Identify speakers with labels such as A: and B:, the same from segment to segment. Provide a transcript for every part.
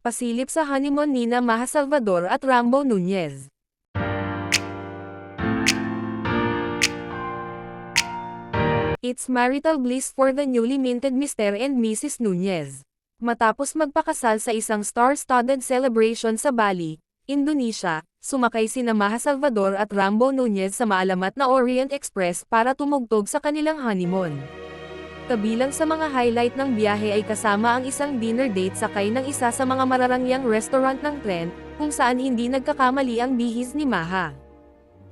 A: Pasilip sa honeymoon nina Maja Salvador at Rambo Nunez. It's marital bliss for the newly minted Mr. and Mrs. Nunez. Matapos magpakasal sa isang star-studded celebration sa Bali, Indonesia, sumakay sina Maja Salvador at Rambo Nunez sa maalamat na Orient Express para tumugtog sa kanilang honeymoon. Kabilang sa mga highlight ng biyahe ay kasama ang isang dinner date sakay ng isa sa mga mararangyang restaurant ng tren, kung saan hindi nagkakamali ang bihis ni Maja.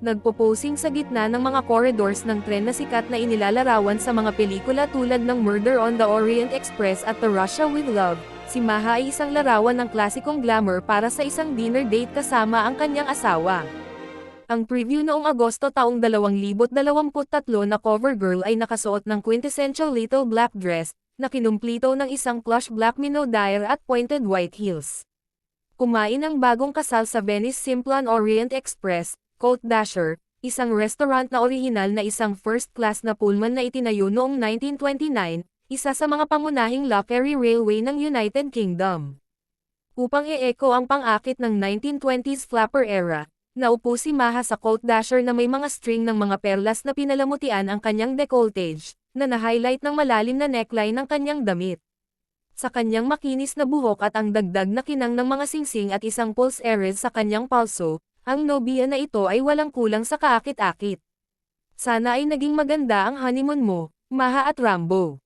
A: Nagpo-posing sa gitna ng mga corridors ng tren na sikat na inilalarawan sa mga pelikula tulad ng Murder on the Orient Express at The Russia with Love, si Maja ay isang larawan ng klasikong glamour para sa isang dinner date kasama ang kanyang asawa. Ang preview noong Agosto taong 2023 na cover girl ay nakasuot ng quintessential little black dress, na kinumplito ng isang plush black minnow dyer at pointed white heels. Kumain ang bagong kasal sa Venice Simplon Orient Express, Côte d'Azur, isang restaurant na orihinal na isang first-class na pullman na itinayo noong 1929, isa sa mga pangunahing luxury railway ng United Kingdom. Upang i-echo ang pang-akit ng 1920s flapper era, naupo si Maja sa Côte d'Azur na may mga string ng mga perlas na pinalamutian ang kanyang decolletage, na na-highlight ng malalim na neckline ng kanyang damit. Sa kanyang makinis na buhok at ang dagdag na kinang ng mga singsing at isang pulse earrings sa kanyang palso, ang nobiya na ito ay walang kulang sa kaakit-akit. Sana ay naging maganda ang honeymoon mo, Maja at Rambo.